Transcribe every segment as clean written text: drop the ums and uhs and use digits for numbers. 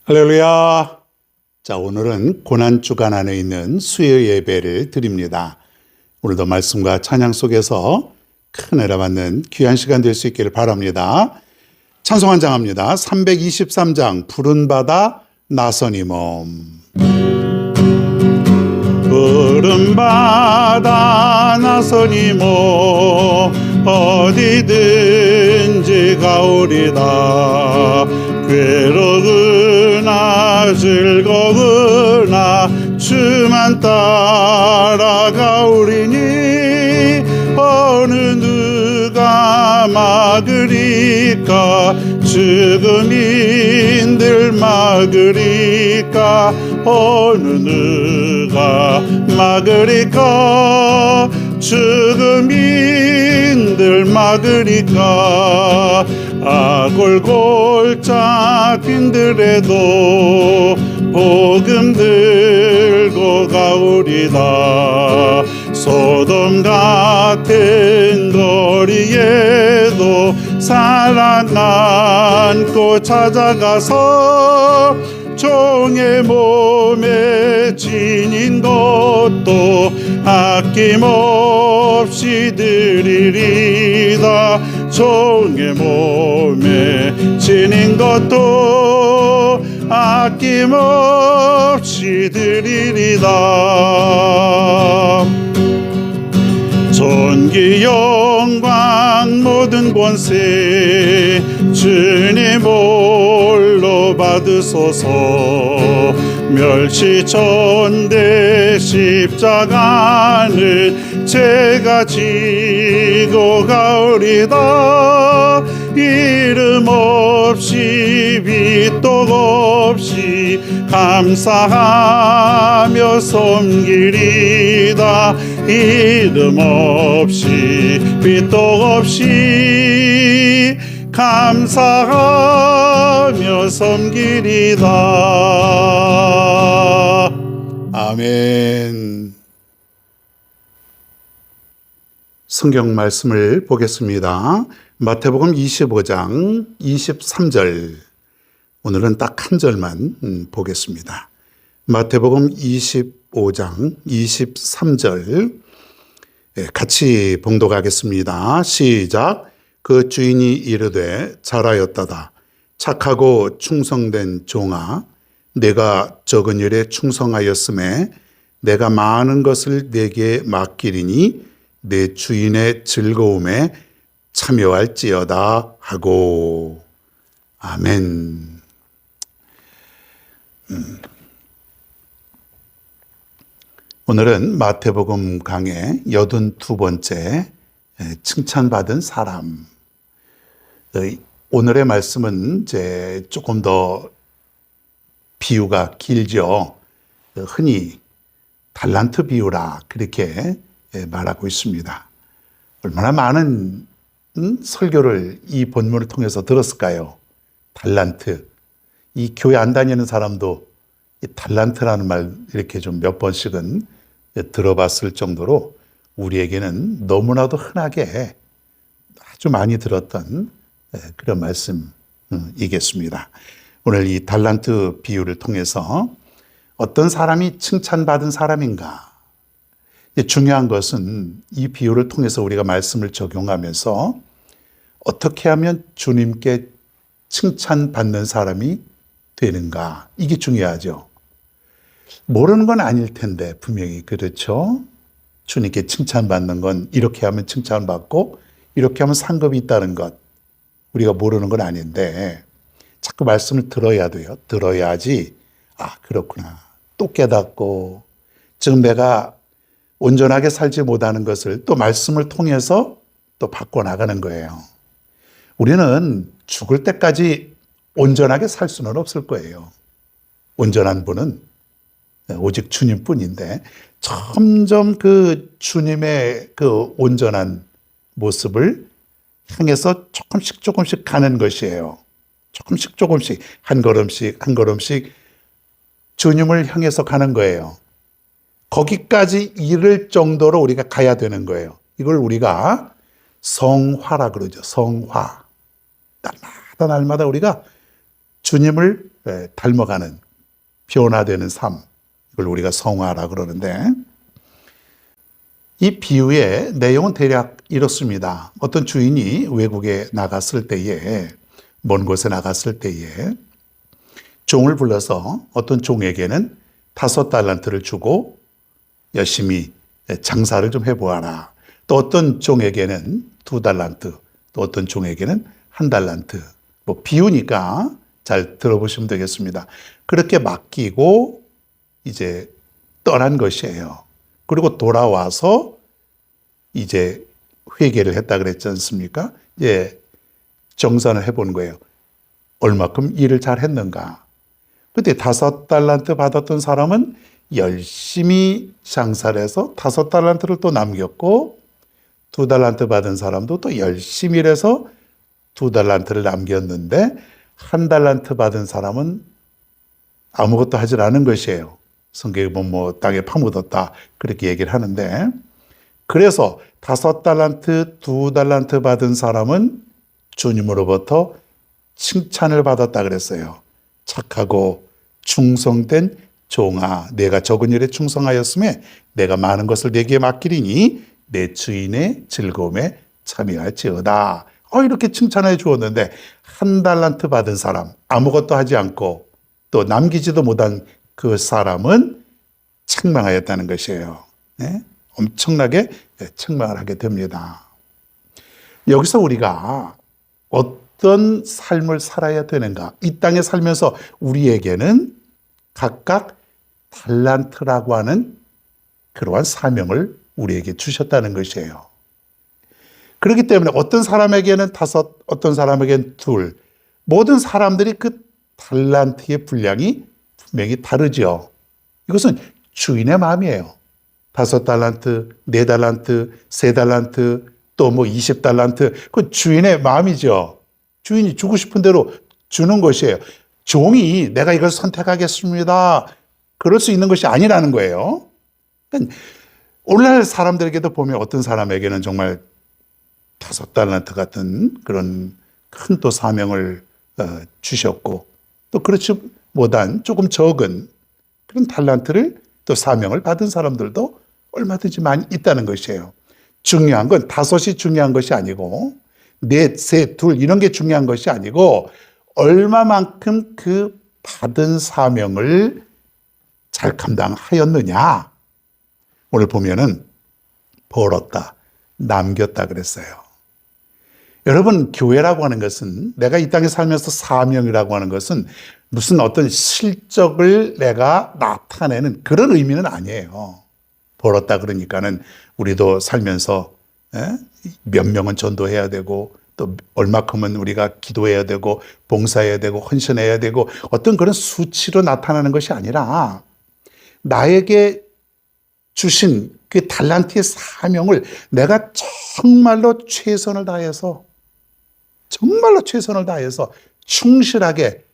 할렐루야. 자, 오늘은 고난주간 안에 있는 수요 예배를 드립니다. 오늘도 말씀과 찬양 속에서 큰 은혜 받는 귀한 시간 될 수 있기를 바랍니다. 찬송 한 장 합니다. 323장 푸른 바다 나선이 몸. 푸른 바다 나선이 몸 어디든지 가오리다. 괴로우나 즐거우나 주만 따라가오리니 어느 누가 막으리까. 죽음인들 막으리까. 어느 누가 막으리까. 죽음인들 막으리까. 아골골 잡힌들에도 복음 들고 가오리다. 소돔 같은 거리에도 살아남고 찾아가서 종의 몸에 지닌 것도 아낌없이 드리리다. 종의 몸에 지닌 것도 아낌없이 드리리다. 존귀 영광 모든 권세 주님 홀로 받으소서. 멸시천대 십자가는 제가 지고 가오리다. 이름 없이 비독 없이 감사하며 섬기리다. 이름 없이 비독 없이 감사하며 섬기리다. 아멘. 성경 말씀을 보겠습니다. 마태복음 25장 23절. 오늘은 딱 한 절만 보겠습니다. 마태복음 25장 23절. 같이 봉독하겠습니다. 시작. 그 주인이 이르되 잘하였다다. 착하고 충성된 종아, 내가 적은 일에 충성하였음에 내가 많은 것을 내게 맡기리니 내 주인의 즐거움에 참여할지어다 하고. 아멘. 오늘은 마태복음 강의 82번째 칭찬받은 사람. 오늘의 말씀은 이제 조금 더 비유가 길죠. 흔히 달란트 비유라 그렇게 말하고 있습니다. 얼마나 많은 설교를 이 본문을 통해서 들었을까요? 달란트. 이 교회 안 다니는 사람도 이 달란트라는 말 이렇게 좀 몇 번씩은 들어봤을 정도로 우리에게는 너무나도 흔하게 아주 많이 들었던 그런 말씀이겠습니다. 오늘 이 달란트 비유를 통해서 어떤 사람이 칭찬받은 사람인가. 중요한 것은 이 비유를 통해서 우리가 말씀을 적용하면서 어떻게 하면 주님께 칭찬받는 사람이 되는가. 이게 중요하죠. 모르는 건 아닐 텐데 분명히 그렇죠. 주님께 칭찬받는 건 이렇게 하면 칭찬받고 이렇게 하면 상급이 있다는 것. 우리가 모르는 건 아닌데 자꾸 말씀을 들어야 돼요. 들어야지 그렇구나. 또 깨닫고 지금 내가 온전하게 살지 못하는 것을 또 말씀을 통해서 또 바꿔나가는 거예요. 우리는 죽을 때까지 온전하게 살 수는 없을 거예요. 온전한 분은 오직 주님뿐인데 점점 그 주님의 그 온전한 모습을 향해서 조금씩 가는 것이에요. 조금씩 한 걸음씩 주님을 향해서 가는 거예요. 거기까지 이를 정도로 우리가 가야 되는 거예요. 이걸 우리가 성화라 그러죠. 성화. 날마다 우리가 주님을 닮아가는 변화되는 삶, 이걸 우리가 성화라 그러는데, 이 비유의 내용은 대략 이렇습니다. 어떤 주인이 외국에 나갔을 때에, 먼 곳에 나갔을 때에 종을 불러서 어떤 종에게는 5달란트를 주고 열심히 장사를 좀 해보아라. 또 어떤 종에게는 2달란트, 또 어떤 종에게는 1달란트. 뭐 비유니까 잘 들어보시면 되겠습니다. 그렇게 맡기고 이제 떠난 것이에요. 그리고 돌아와서 이제 회개를 했다 그랬지 않습니까? 예, 정산을 해본 거예요. 얼마큼 일을 잘 했는가. 그때 5달란트 받았던 사람은 열심히 장사를 해서 5달란트를 또 남겼고, 2달란트 받은 사람도 또 열심히 일해서 2달란트를 남겼는데, 1달란트 받은 사람은 아무것도 하질 않은 것이에요. 성경에 보면 뭐 땅에 파묻었다 그렇게 얘기를 하는데, 그래서 5달란트, 2달란트 받은 사람은 주님으로부터 칭찬을 받았다 그랬어요. 착하고 충성된 종아, 내가 적은 일에 충성하였음에 내가 많은 것을 내게 맡기리니 내 주인의 즐거움에 참여할지어다. 이렇게 칭찬해 주었는데, 1달란트 받은 사람, 아무것도 하지 않고 또 남기지도 못한 그 사람은 책망하였다는 것이에요. 네? 엄청나게 책망을 하게 됩니다. 여기서 우리가 어떤 삶을 살아야 되는가? 이 땅에 살면서 우리에게는 각각 달란트라고 하는 그러한 사명을 우리에게 주셨다는 것이에요. 그렇기 때문에 어떤 사람에게는 5, 어떤 사람에게는 2, 모든 사람들이 그 달란트의 분량이 분명히 다르죠. 이것은 주인의 마음이에요. 5달란트, 4달란트, 3달란트, 또 뭐 20달란트, 그 주인의 마음이죠. 주인이 주고 싶은 대로 주는 것이에요. 종이 내가 이걸 선택하겠습니다, 그럴 수 있는 것이 아니라는 거예요. 오늘날 사람들에게도 보면 어떤 사람에게는 정말 5달란트 같은 그런 큰 또 사명을 주셨고, 또 그렇지 못한 조금 적은 그런 달란트를 또 사명을 받은 사람들도 얼마든지 많이 있다는 것이에요. 중요한 건 5이 중요한 것이 아니고 4, 3, 2 이런 게 중요한 것이 아니고, 얼마만큼 그 받은 사명을 잘 감당하였느냐. 오늘 보면은 벌었다, 남겼다 그랬어요. 여러분, 교회라고 하는 것은, 내가 이 땅에 살면서 사명이라고 하는 것은 무슨 어떤 실적을 내가 나타내는 그런 의미는 아니에요. 벌었다 그러니까는 우리도 살면서 몇 명은 전도해야 되고, 또 얼마큼은 우리가 기도해야 되고 봉사해야 되고 헌신해야 되고, 어떤 그런 수치로 나타나는 것이 아니라 나에게 주신 그 달란트의 사명을 내가 정말로 최선을 다해서 충실하게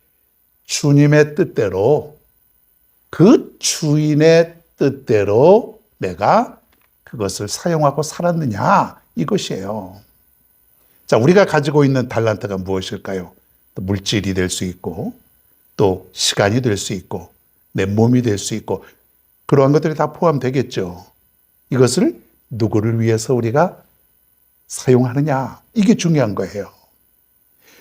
주님의 뜻대로, 그 주인의 뜻대로 내가 그것을 사용하고 살았느냐, 이것이에요. 자, 우리가 가지고 있는 달란트가 무엇일까요? 물질이 될 수 있고, 또 시간이 될 수 있고, 내 몸이 될 수 있고, 그러한 것들이 다 포함되겠죠. 이것을 누구를 위해서 우리가 사용하느냐, 이게 중요한 거예요.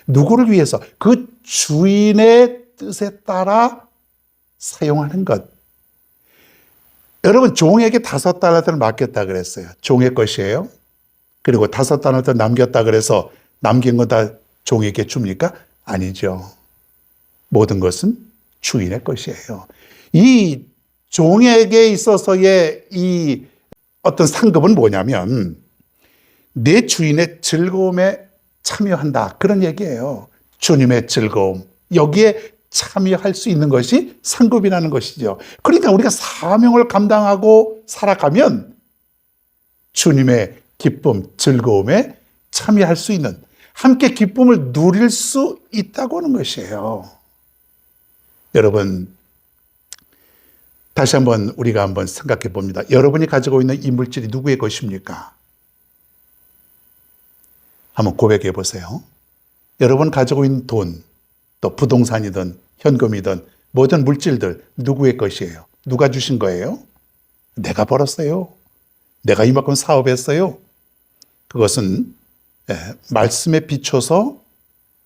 누구를 위해서, 그 주인의 뜻에 따라 사용하는 것. 여러분, 종에게 5달란트를 맡겼다 그랬어요. 종의 것이에요. 그리고 5달란트 남겼다 그래서 남긴 거 다 종에게 줍니까? 아니죠. 모든 것은 주인의 것이에요. 이 종에게 있어서의 이 어떤 상급은 뭐냐면, 내 주인의 즐거움에 참여한다, 그런 얘기예요. 주님의 즐거움, 여기에 참여할 수 있는 것이 상급이라는 것이죠. 그러니까 우리가 사명을 감당하고 살아가면 주님의 기쁨, 즐거움에 참여할 수 있는, 함께 기쁨을 누릴 수 있다고 하는 것이에요. 여러분, 다시 한번 우리가 한번 생각해 봅니다. 여러분이 가지고 있는 이 물질이 누구의 것입니까? 한번 고백해 보세요. 여러분 가지고 있는 돈, 또 부동산이든 현금이든 모든 물질들 누구의 것이에요? 누가 주신 거예요? 내가 벌었어요. 내가 이만큼 사업했어요. 그것은 말씀에 비춰서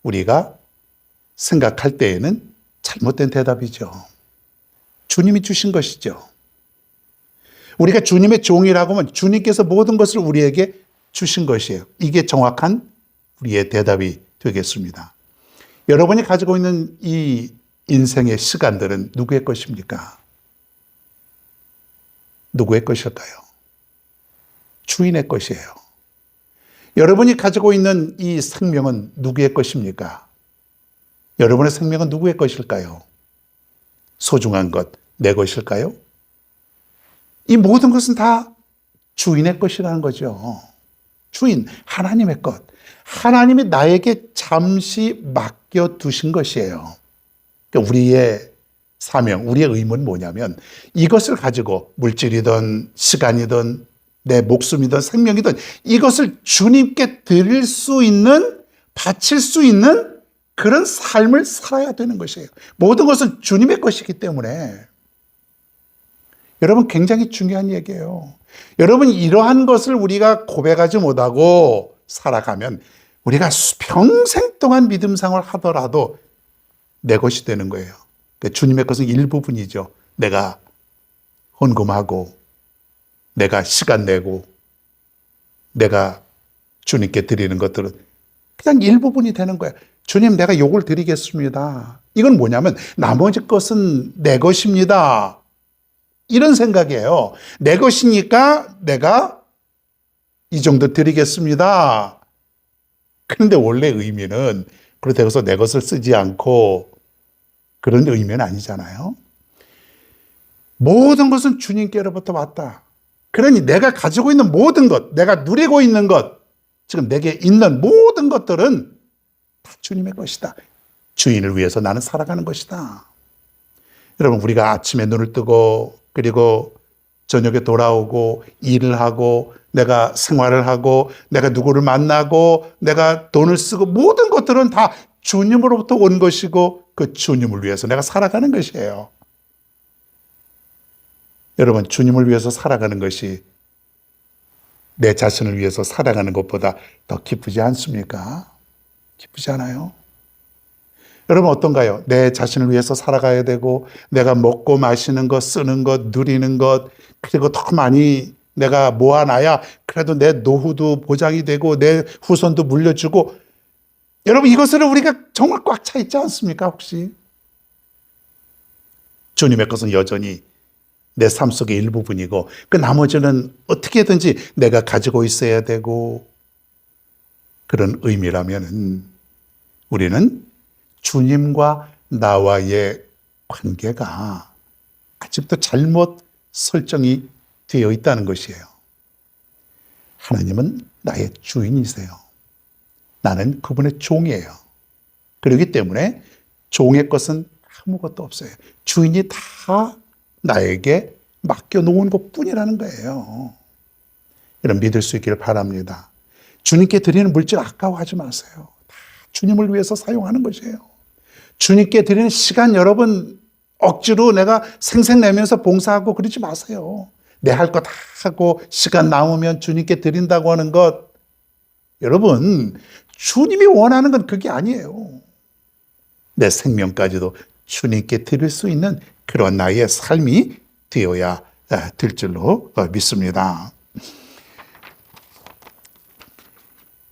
우리가 생각할 때에는 잘못된 대답이죠. 주님이 주신 것이죠. 우리가 주님의 종이라고 하면 주님께서 모든 것을 우리에게 주신 것이에요. 이게 정확한 우리의 대답이 되겠습니다. 여러분이 가지고 있는 이 인생의 시간들은 누구의 것입니까? 누구의 것일까요? 주인의 것이에요. 여러분이 가지고 있는 이 생명은 누구의 것입니까? 여러분의 생명은 누구의 것일까요? 소중한 것, 내 것일까요? 이 모든 것은 다 주인의 것이라는 거죠. 주인, 하나님의 것. 하나님이 나에게 잠시 맡겨두신 것이에요. 그러니까 우리의 사명, 우리의 의무는 뭐냐면 이것을 가지고 물질이든 시간이든 내 목숨이든 생명이든 이것을 주님께 드릴 수 있는, 바칠 수 있는 그런 삶을 살아야 되는 것이에요. 모든 것은 주님의 것이기 때문에 여러분 굉장히 중요한 얘기예요. 여러분 이러한 것을 우리가 고백하지 못하고 살아가면 우리가 평생 동안 믿음 생활을 하더라도 내 것이 되는 거예요. 그러니까 주님의 것은 일부분이죠. 내가 헌금하고 내가 시간 내고 내가 주님께 드리는 것들은 그냥 일부분이 되는 거예요. 주님 내가 요걸 드리겠습니다. 이건 뭐냐면 나머지 것은 내 것입니다. 이런 생각이에요. 내 것이니까 내가 이 정도 드리겠습니다. 그런데 원래 의미는 그렇다고 해서 내 것을 쓰지 않고 그런 의미는 아니잖아요. 모든 것은 주님께로부터 왔다. 그러니 내가 가지고 있는 모든 것, 내가 누리고 있는 것, 지금 내게 있는 모든 것들은 다 주님의 것이다. 주인을 위해서 나는 살아가는 것이다. 여러분 우리가 아침에 눈을 뜨고 그리고 저녁에 돌아오고 일을 하고 내가 생활을 하고 내가 누구를 만나고 내가 돈을 쓰고 모든 것들은 다 주님으로부터 온 것이고 그 주님을 위해서 내가 살아가는 것이에요. 여러분 주님을 위해서 살아가는 것이 내 자신을 위해서 살아가는 것보다 더 기쁘지 않습니까? 기쁘지 않아요? 여러분 어떤가요? 내 자신을 위해서 살아가야 되고 내가 먹고 마시는 것, 쓰는 것, 누리는 것 그리고 더 많이 내가 모아놔야 그래도 내 노후도 보장이 되고 내 후손도 물려주고 여러분 이것을 우리가 정말 꽉 차 있지 않습니까 혹시? 주님의 것은 여전히 내 삶 속의 일부분이고 그 나머지는 어떻게든지 내가 가지고 있어야 되고 그런 의미라면 우리는 주님과 나와의 관계가 아직도 잘못 설정이 되어 있다는 것이에요. 하나님은 나의 주인이세요. 나는 그분의 종이에요. 그렇기 때문에 종의 것은 아무것도 없어요. 주인이 다 나에게 맡겨놓은 것뿐이라는 거예요. 여러분 믿을 수 있기를 바랍니다. 주님께 드리는 물질 아까워하지 마세요. 다 주님을 위해서 사용하는 것이에요. 주님께 드리는 시간 여러분 억지로 내가 생색내면서 봉사하고 그러지 마세요. 내 할 거 다 하고 시간 남으면 주님께 드린다고 하는 것 여러분 주님이 원하는 건 그게 아니에요. 내 생명까지도 주님께 드릴 수 있는 그런 나의 삶이 되어야 될 줄로 믿습니다.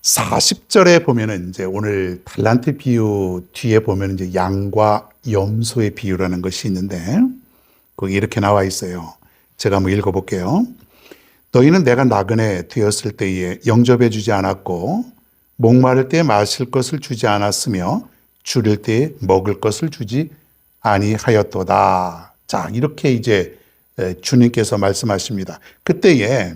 40절에 보면은 이제 오늘 달란트 비유 뒤에 보면 이제 양과 염소의 비유라는 것이 있는데 거기 이렇게 나와 있어요. 제가 한번 읽어볼게요. 너희는 내가 나그네 되었을 때에 영접해 주지 않았고 목마를 때 마실 것을 주지 않았으며 줄일 때 먹을 것을 주지 아니하였도다. 자, 이렇게 이제 주님께서 말씀하십니다. 그때에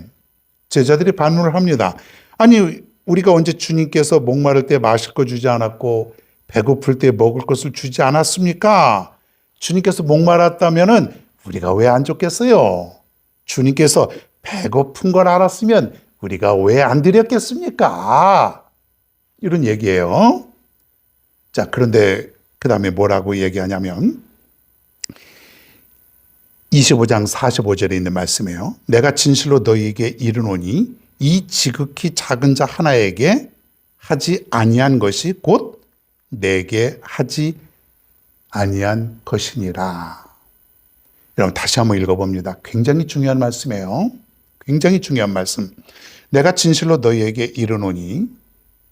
제자들이 반문을 합니다. 아니 우리가 언제 주님께서 목마를 때 마실 거 주지 않았고 배고플 때 먹을 것을 주지 않았습니까? 주님께서 목말랐다면은 우리가 왜 안 줬겠어요? 주님께서 배고픈 걸 알았으면 우리가 왜 안 드렸겠습니까? 이런 얘기예요. 자, 그런데 그 다음에 뭐라고 얘기하냐면 25장 45절에 있는 말씀이에요. 내가 진실로 너희에게 이르노니 이 지극히 작은 자 하나에게 하지 아니한 것이 곧 내게 하지 아니한 것이니라. 여러분 다시 한번 읽어봅니다. 굉장히 중요한 말씀이에요. 굉장히 중요한 말씀. 내가 진실로 너희에게 이르노니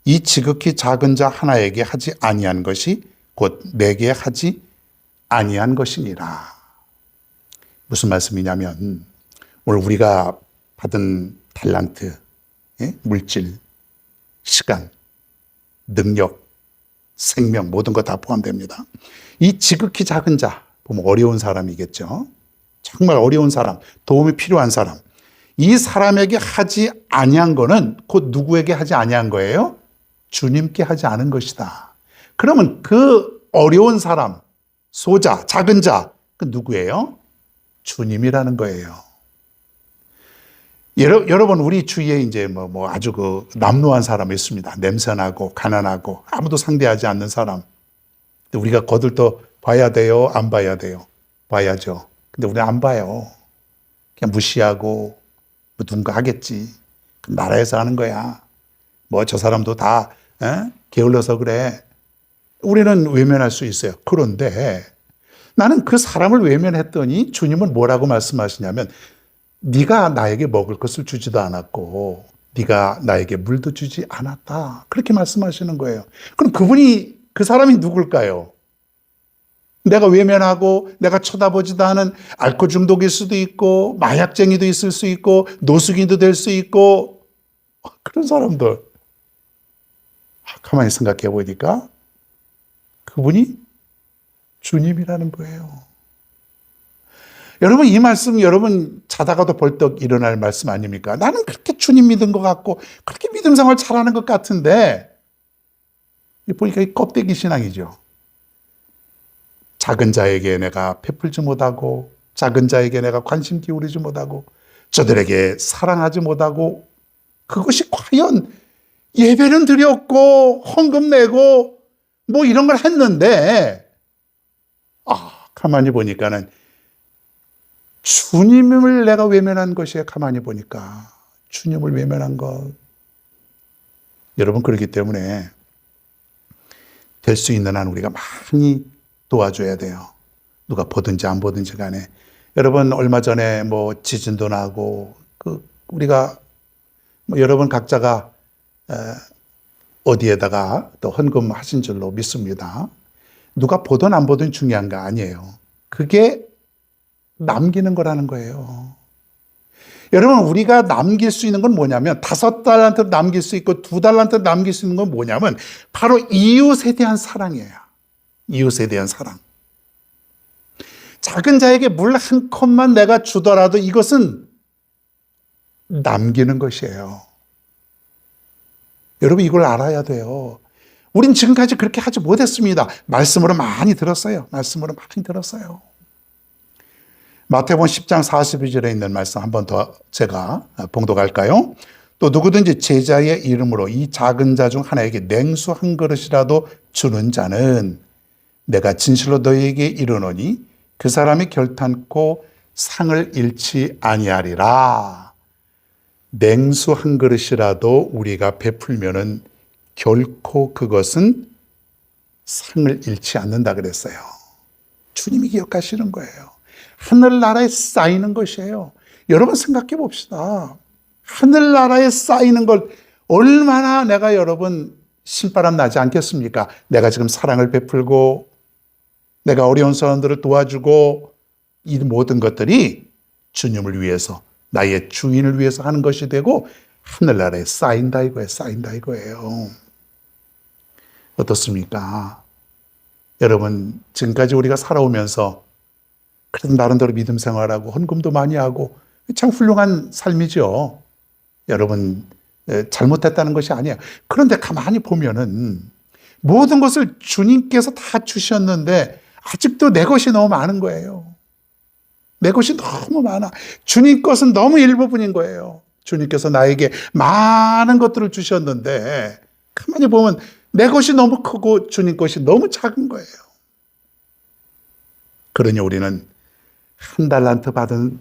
이 지극히 작은 자 하나에게 하지 아니한 것이 곧 내게 하지 아니한 것이니라. 무슨 말씀이냐면 오늘 우리가 받은 달란트, 물질, 시간, 능력, 생명 모든 거 다 포함됩니다. 이 지극히 작은 자, 보면 어려운 사람이겠죠. 정말 어려운 사람, 도움이 필요한 사람. 이 사람에게 하지 아니한 거는 곧 누구에게 하지 아니한 거예요? 주님께 하지 않은 것이다. 그러면 그 어려운 사람, 소자, 작은 자, 그 누구예요? 주님이라는 거예요. 여러분, 우리 주위에 이제 아주 그 남루한 사람이 있습니다. 냄새나고, 가난하고, 아무도 상대하지 않는 사람. 근데 우리가 거들떠 봐야 돼요? 안 봐야 돼요? 봐야죠. 근데 우리는 안 봐요. 그냥 무시하고, 누군가 하겠지. 나라에서 하는 거야. 저 사람도 다, 게을러서 그래. 우리는 외면할 수 있어요. 그런데 나는 그 사람을 외면했더니 주님은 뭐라고 말씀하시냐면 네가 나에게 먹을 것을 주지도 않았고 네가 나에게 물도 주지 않았다. 그렇게 말씀하시는 거예요. 그럼 그 사람이 누굴까요? 내가 외면하고 내가 쳐다보지도 않은 알코올 중독일 수도 있고 마약쟁이도 있을 수 있고 노숙인도 될 수 있고 그런 사람들. 가만히 생각해 보니까 그분이 주님이라는 거예요. 여러분 이 말씀 여러분 자다가도 벌떡 일어날 말씀 아닙니까? 나는 그렇게 주님 믿은 것 같고 그렇게 믿음 생활 잘하는 것 같은데 보니까 이 껍데기 신앙이죠. 작은 자에게 내가 베풀지 못하고 작은 자에게 내가 관심 기울이지 못하고 저들에게 사랑하지 못하고 그것이 과연 예배는 드렸고 헌금 내고 이런 걸 했는데 가만히 보니까는 주님을 내가 외면한 것이에요. 가만히 보니까 주님을 외면한 것. 여러분 그렇기 때문에 될 수 있는 한 우리가 많이 도와줘야 돼요. 누가 보든지 안 보든지 간에. 여러분 얼마 전에 지진도 나고 우리가 여러분 각자가 어디에다가 또 헌금하신 줄로 믿습니다. 누가 보든 안 보든 중요한 거 아니에요. 그게 남기는 거라는 거예요. 여러분 우리가 남길 수 있는 건 뭐냐면 5달란트 남길 수 있고 2달란트 남길 수 있는 건 뭐냐면 바로 이웃에 대한 사랑이에요. 이웃에 대한 사랑. 작은 자에게 물 한 컵만 내가 주더라도 이것은 남기는 것이에요. 여러분 이걸 알아야 돼요. 우린 지금까지 그렇게 하지 못했습니다. 말씀으로 많이 들었어요. 말씀으로 많이 들었어요. 마태복음 10장 42절에 있는 말씀 한 번 더 제가 봉독할까요? 또 누구든지 제자의 이름으로 이 작은 자 중 하나에게 냉수 한 그릇이라도 주는 자는 내가 진실로 너희에게 이르노니 그 사람이 결탄코 상을 잃지 아니하리라. 냉수 한 그릇이라도 우리가 베풀면은 결코 그것은 상을 잃지 않는다 그랬어요. 주님이 기억하시는 거예요. 하늘나라에 쌓이는 것이에요. 여러분 생각해 봅시다. 하늘나라에 쌓이는 걸 얼마나 내가 여러분 신바람 나지 않겠습니까? 내가 지금 사랑을 베풀고 내가 어려운 사람들을 도와주고 이 모든 것들이 주님을 위해서 나의 주인을 위해서 하는 것이 되고 하늘나라에 쌓인다 이거예요. 쌓인다 이거예요. 어떻습니까? 여러분 지금까지 우리가 살아오면서 그래도 나름대로 믿음 생활하고 헌금도 많이 하고 참 훌륭한 삶이죠. 여러분 잘못했다는 것이 아니에요. 그런데 가만히 보면은 모든 것을 주님께서 다 주셨는데 아직도 내 것이 너무 많은 거예요. 내 것이 너무 많아. 주님 것은 너무 일부분인 거예요. 주님께서 나에게 많은 것들을 주셨는데 가만히 보면 내 것이 너무 크고 주님 것이 너무 작은 거예요. 그러니 우리는 한 달란트 받은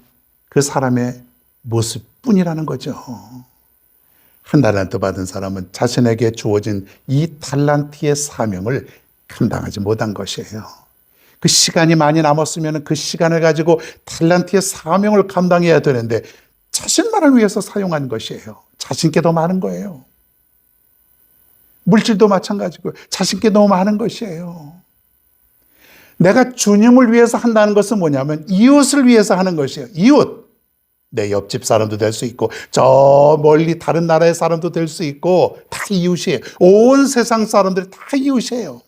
그 사람의 모습뿐이라는 거죠. 한 달란트 받은 사람은 자신에게 주어진 이 달란트의 사명을 감당하지 못한 것이에요. 그 시간이 많이 남았으면 그 시간을 가지고 달란트의 사명을 감당해야 되는데 자신만을 위해서 사용한 것이에요. 자신께 더 많은 거예요. 물질도 마찬가지고 자신께 너무 많은 것이에요. 내가 주님을 위해서 한다는 것은 뭐냐면 이웃을 위해서 하는 것이에요. 이웃. 내 옆집 사람도 될 수 있고 저 멀리 다른 나라의 사람도 될 수 있고 다 이웃이에요. 온 세상 사람들이 다 이웃이에요.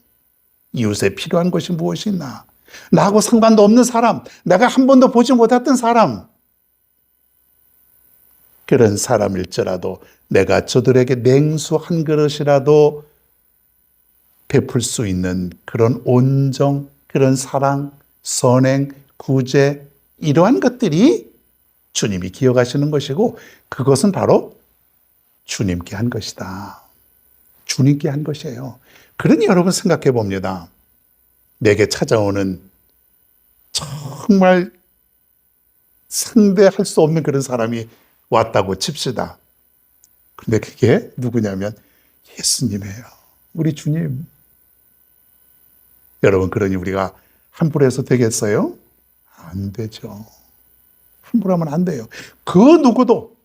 이웃에 필요한 것이 무엇이 있나? 나하고 상관도 없는 사람, 내가 한 번도 보지 못했던 사람, 그런 사람일지라도 내가 저들에게 냉수 한 그릇이라도 베풀 수 있는 그런 온정, 그런 사랑, 선행, 구제, 이러한 것들이 주님이 기억하시는 것이고 그것은 바로 주님께 한 것이다. 주님께 한 것이에요. 그러니 여러분 생각해 봅니다. 내게 찾아오는 정말 상대할 수 없는 그런 사람이 왔다고 칩시다. 근데 그게 누구냐면 예수님이에요. 우리 주님. 여러분, 그러니 우리가 함부로 해서 되겠어요? 안 되죠. 함부로 하면 안 돼요. 그 누구도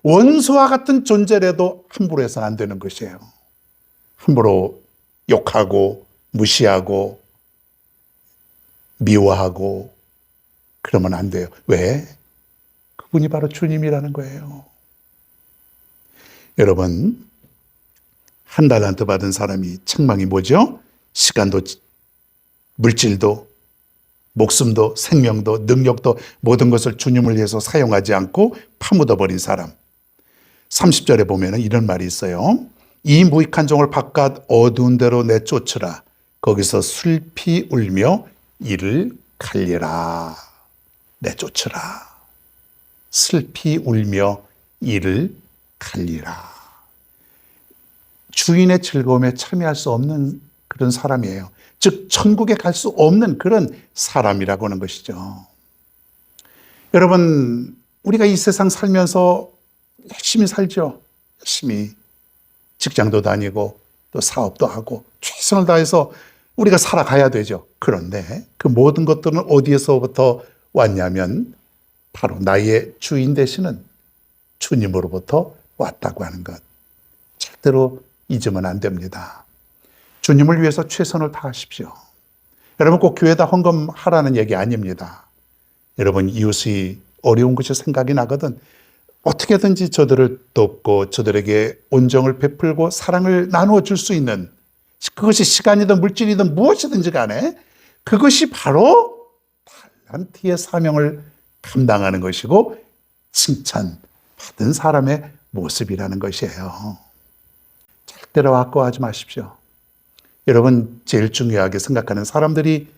원수와 같은 존재라도 함부로 해서는 안 되는 것이에요. 함부로 욕하고 무시하고 미워하고 그러면 안 돼요. 왜? 그분이 바로 주님이라는 거예요. 여러분, 한 달란트 받은 사람이 책망이 뭐죠? 시간도 물질도 목숨도 생명도 능력도 모든 것을 주님을 위해서 사용하지 않고 파묻어버린 사람. 30절에 보면 이런 말이 있어요. 이 무익한 종을 바깥 어두운 데로 내쫓으라. 거기서 슬피 울며 이를 갈리라. 내쫓으라. 슬피 울며 이를 갈리라. 주인의 즐거움에 참여할 수 없는 그런 사람이에요. 즉 천국에 갈 수 없는 그런 사람이라고 하는 것이죠. 여러분, 우리가 이 세상 살면서 열심히 살죠. 열심히 직장도 다니고 또 사업도 하고 최선을 다해서 우리가 살아가야 되죠. 그런데 그 모든 것들은 어디에서부터 왔냐면 바로 나의 주인 되시는 주님으로부터 왔다고 하는 것. 절대로 잊으면 안 됩니다. 주님을 위해서 최선을 다하십시오. 여러분, 꼭 교회에다 헌금하라는 얘기 아닙니다. 여러분, 이웃이 어려운 것이 생각이 나거든 어떻게든지 저들을 돕고 저들에게 온정을 베풀고 사랑을 나누어 줄 수 있는, 그것이 시간이든 물질이든 무엇이든지 간에 그것이 바로 달란트의 사명을 감당하는 것이고 칭찬받은 사람의 모습이라는 것이에요. 절대로 아까워하지 마십시오. 여러분, 제일 중요하게 생각하는 사람들이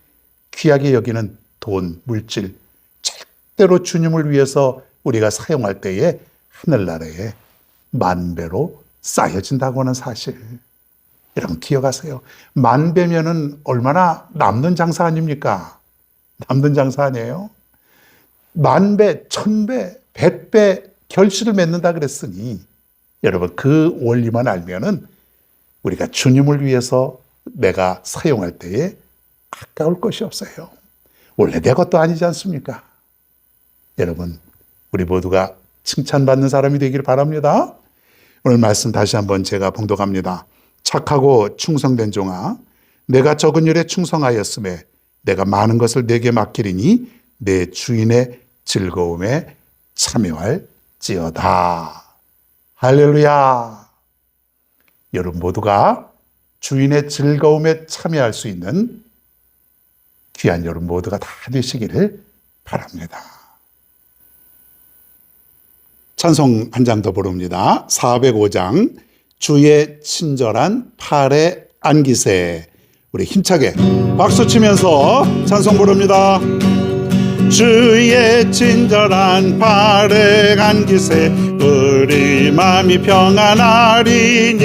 귀하게 여기는 돈, 물질, 절대로 주님을 위해서 우리가 사용할 때에 하늘나라에 만배로 쌓여진다고 하는 사실. 여러분 기억하세요. 만배면은 얼마나 남는 장사 아닙니까? 남는 장사 아니에요? 만배, 천배, 백배 결실을 맺는다 그랬으니 여러분 그 원리만 알면은 우리가 주님을 위해서 내가 사용할 때에 아까울 것이 없어요. 원래 내 것도 아니지 않습니까? 여러분, 우리 모두가 칭찬받는 사람이 되기를 바랍니다. 오늘 말씀 다시 한번 제가 봉독합니다. 착하고 충성된 종아, 내가 적은 일에 충성하였음에 내가 많은 것을 내게 맡기리니 내 주인의 즐거움에 참여할지어다. 할렐루야. 여러분 모두가 주인의 즐거움에 참여할 수 있는 귀한 여러분 모두가 다 되시기를 바랍니다. 찬송 한 장 더 부릅니다. 405장 주의 친절한 팔에 안기세. 우리 힘차게 박수 치면서 찬송 부릅니다. 주의 친절한 팔에 안기세 우리 마음이 평안하리니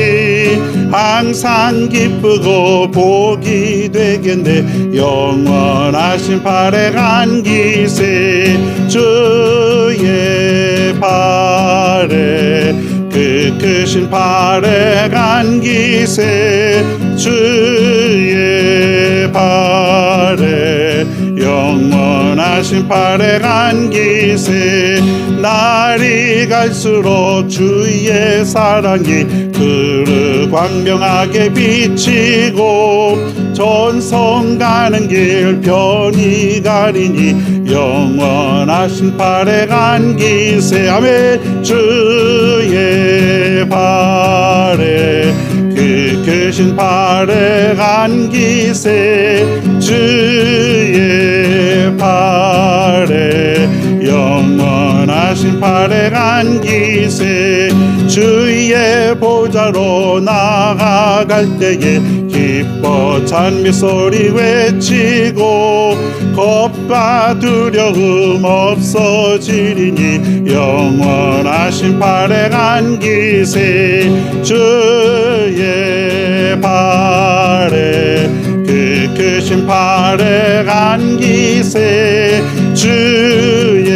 항상 기쁘고 복이 되겠네. 영원하신 발에 안기세 주의 발에 그 크신 발에 안기세 주의 발에 영원하신 발에 안기세 날이 갈수록 주의 사랑이 그르 광명하게 비치고 전성 가는 길 편히 가리니 영원하신 발에 안기세 아멘 주의 발에 그 크신 발에 안기세 주의 발에 영원하신 발에 안기세 주의 보좌로 나아갈 때에 기뻐 찬미 소리 외치고 겁과 두려움 없어지리니 영원하신 발에 안기세 주의 발에 그 크신 발에 안기세 주의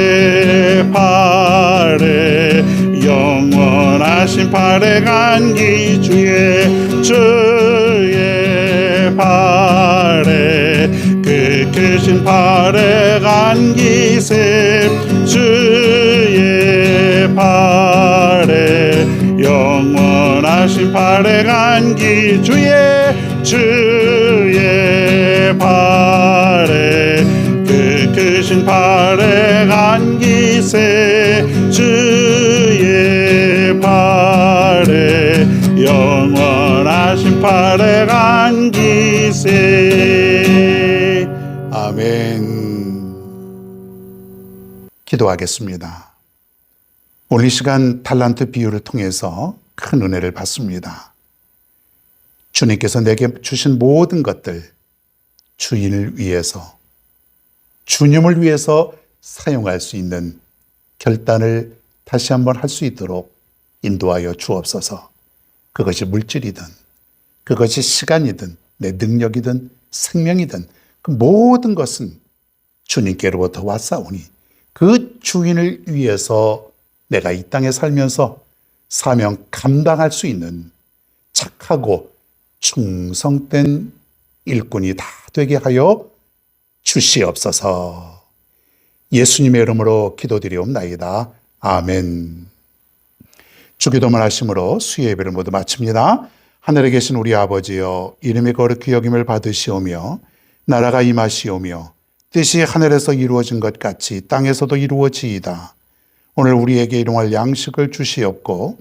발에 영원하신 발에 안기 주의 발에 그 크신 발에 안기세 주의 발에 영원하신 발에 안기 주의 발에 그 크신 발에 안기세 주의 발에 영원하신 발에 안기세 아멘. 기도하겠습니다. 오늘 이 시간 달란트 비유를 통해서 큰 은혜를 받습니다. 주님께서 내게 주신 모든 것들 주인을 위해서 주님을 위해서 사용할 수 있는 결단을 다시 한번 할 수 있도록 인도하여 주옵소서. 그것이 물질이든 그것이 시간이든 내 능력이든 생명이든 그 모든 것은 주님께로부터 왔사오니 그 주인을 위해서 내가 이 땅에 살면서 사명 감당할 수 있는 착하고 충성된 일꾼이 다 되게 하여 주시옵소서. 예수님의 이름으로 기도드리옵나이다. 아멘. 주기도문 하심으로 수요 예배를 모두 마칩니다. 하늘에 계신 우리 아버지여, 이름이 거룩히 여김을 받으시오며 나라가 임하시오며 뜻이 하늘에서 이루어진 것 같이 땅에서도 이루어지이다. 오늘 우리에게 일용할 양식을 주시옵고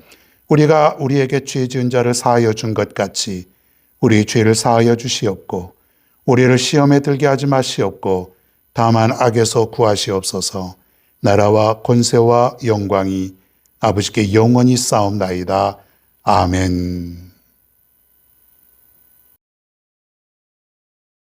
우리가 우리에게 죄 지은 자를 사하여 준 것 같이 우리 죄를 사하여 주시옵고 우리를 시험에 들게 하지 마시옵고 다만 악에서 구하시옵소서. 나라와 권세와 영광이 아버지께 영원히 싸움나이다. 아멘.